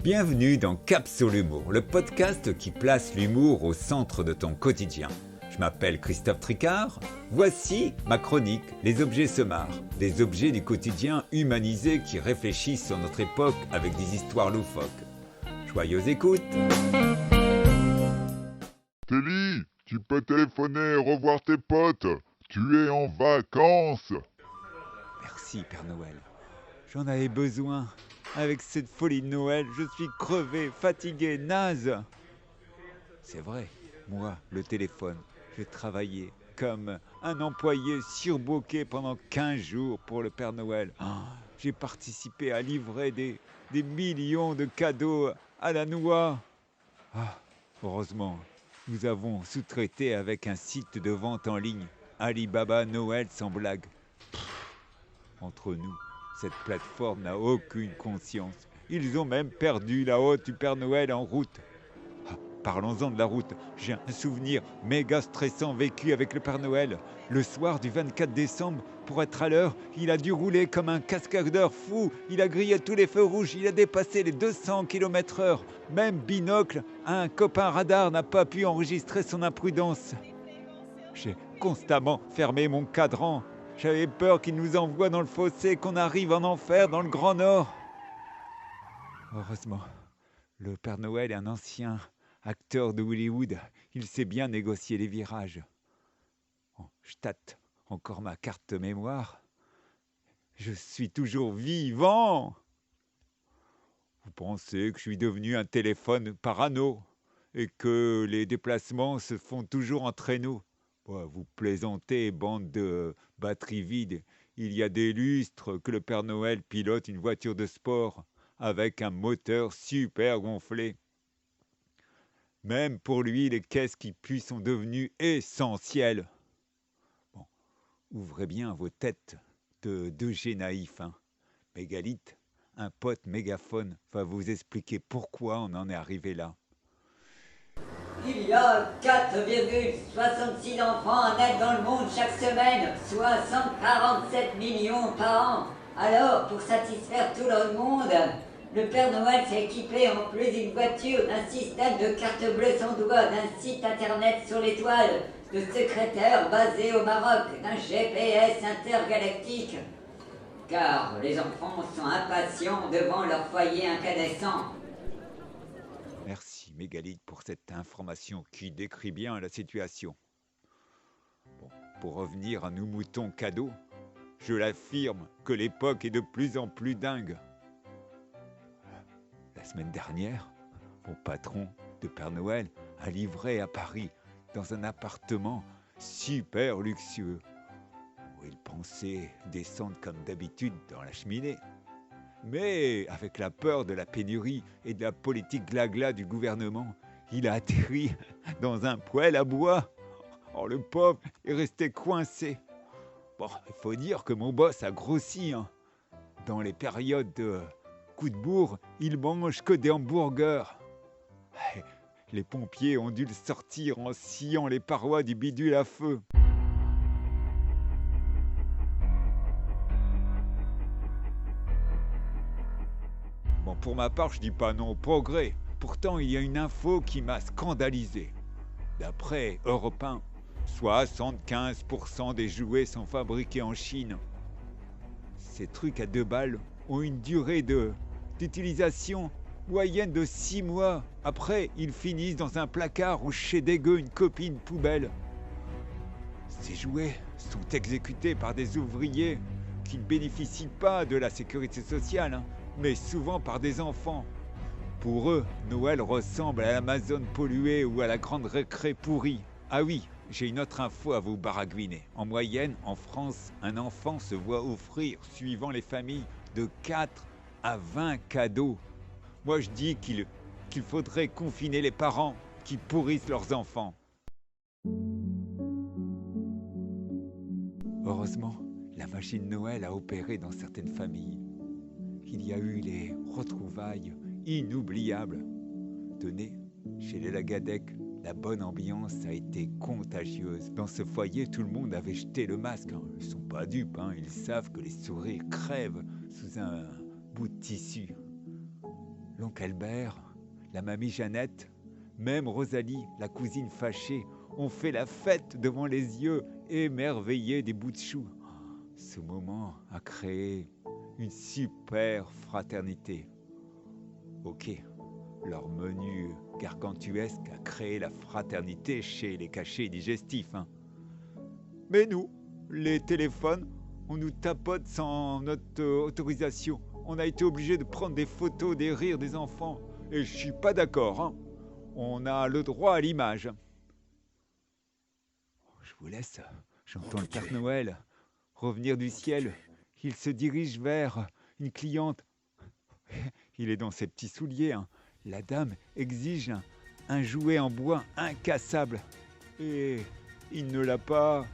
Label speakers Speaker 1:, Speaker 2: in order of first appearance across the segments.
Speaker 1: Bienvenue dans Cap sur l'humour, le podcast qui place l'humour au centre de ton quotidien. Je m'appelle Christophe Tricard, voici ma chronique « Les objets se marrent », des objets du quotidien humanisés qui réfléchissent sur notre époque avec des histoires loufoques. Joyeuse écoute.
Speaker 2: Telly, tu peux téléphoner et revoir tes potes. Tu es en vacances.
Speaker 1: Merci Père Noël, j'en avais besoin. Avec cette folie de Noël, je suis crevé, fatigué, naze. C'est vrai, moi, le téléphone, j'ai travaillé comme un employé surbooké pendant 15 jours pour le Père Noël. J'ai participé à livrer des millions de cadeaux à la noix. Heureusement, nous avons sous-traité avec un site de vente en ligne, Alibaba Noël sans blague. Entre nous, cette plateforme n'a aucune conscience. Ils ont même perdu la hôte du Père Noël en route. Parlons-en de la route. J'ai un souvenir méga stressant vécu avec le Père Noël. Le soir du 24 décembre, pour être à l'heure, il a dû rouler comme un cascadeur fou. Il a grillé tous les feux rouges. Il a dépassé les 200 km/h. Même binocle, un copain radar n'a pas pu enregistrer son imprudence. J'ai constamment fermé mon cadran. J'avais peur qu'il nous envoie dans le fossé, qu'on arrive en enfer dans le Grand Nord. Heureusement, le Père Noël est un ancien acteur de Hollywood. Il sait bien négocier les virages. Je tâte encore ma carte mémoire. Je suis toujours vivant. Vous pensez que je suis devenu un téléphone parano et que les déplacements se font toujours en traîneau. Vous plaisantez, bande de batteries vides. Il y a des lustres que le Père Noël pilote une voiture de sport avec un moteur super gonflé. Même pour lui, les caisses qui puent sont devenues essentielles. Ouvrez bien vos têtes de 2G naïfs. Mégalithe, un pote mégaphone va vous expliquer pourquoi on en est arrivé là.
Speaker 3: Il y a 4,66 enfants nés dans le monde chaque semaine, soit 147 millions par an. Alors, pour satisfaire tout le monde, le Père Noël s'est équipé en plus d'une voiture, d'un système de carte bleue sans doigt, d'un site internet sur l'étoile, de secrétaires basés au Maroc, d'un GPS intergalactique. Car les enfants sont impatients devant leur foyer incandescent.
Speaker 1: Merci Mégalithe pour cette information qui décrit bien la situation. Pour revenir à nos moutons cadeaux, je l'affirme que l'époque est de plus en plus dingue. La semaine dernière, mon patron de Père Noël a livré à Paris dans un appartement super luxueux où il pensait descendre comme d'habitude dans la cheminée. Mais avec la peur de la pénurie et de la politique glagla du gouvernement, il a atterri dans un poêle à bois. Le pauvre est resté coincé. Il faut dire que mon boss a grossi. Dans les périodes de coup de bourre, il mange que des hamburgers. Les pompiers ont dû le sortir en sciant les parois du bidule à feu. Pour ma part, je dis pas non au progrès. Pourtant, il y a une info qui m'a scandalisé. D'après Europe 1, 75% des jouets sont fabriqués en Chine. Ces trucs à 2 balles ont une durée d'utilisation moyenne de 6 mois. Après, ils finissent dans un placard ou chez dégueu une copine poubelle. Ces jouets sont exécutés par des ouvriers qui ne bénéficient pas de la sécurité sociale, mais souvent par des enfants. Pour eux, Noël ressemble à l'Amazone polluée ou à la grande récré pourrie. Ah oui, j'ai une autre info à vous baragouiner. En moyenne, en France, un enfant se voit offrir, suivant les familles, de 4 à 20 cadeaux. Moi, je dis qu'il faudrait confiner les parents qui pourrissent leurs enfants. Heureusement, la magie de Noël a opéré dans certaines familles. Il y a eu les retrouvailles inoubliables. Tenez, chez les Lagadec, la bonne ambiance a été contagieuse. Dans ce foyer, tout le monde avait jeté le masque. Ils ne sont pas dupes, ils savent que les sourires crèvent sous un bout de tissu. l'oncle Albert, la mamie Jeannette, même Rosalie, la cousine fâchée, ont fait la fête devant les yeux émerveillés des bouts de chou. Ce moment a créé une super fraternité. Ok, leur menu gargantuesque a créé la fraternité chez les cachets digestifs. Mais nous, les téléphones, on nous tapote sans notre autorisation. On a été obligé de prendre des photos des rires des enfants. Et je suis pas d'accord. On a le droit à l'image. Je vous laisse. J'entends le Père Noël revenir du ciel. Il se dirige vers une cliente. Il est dans ses petits souliers. La dame exige un jouet en bois incassable. Et il ne l'a pas.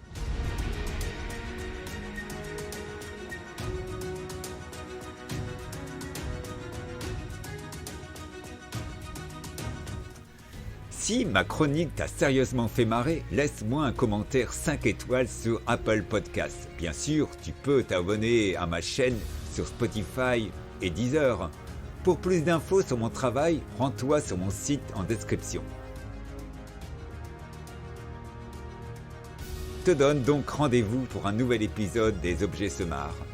Speaker 1: Si ma chronique t'a sérieusement fait marrer, laisse-moi un commentaire 5 étoiles sur Apple Podcasts. Bien sûr, tu peux t'abonner à ma chaîne sur Spotify et Deezer. Pour plus d'infos sur mon travail, rends-toi sur mon site en description. Je te donne donc rendez-vous pour un nouvel épisode des Objets se marrent.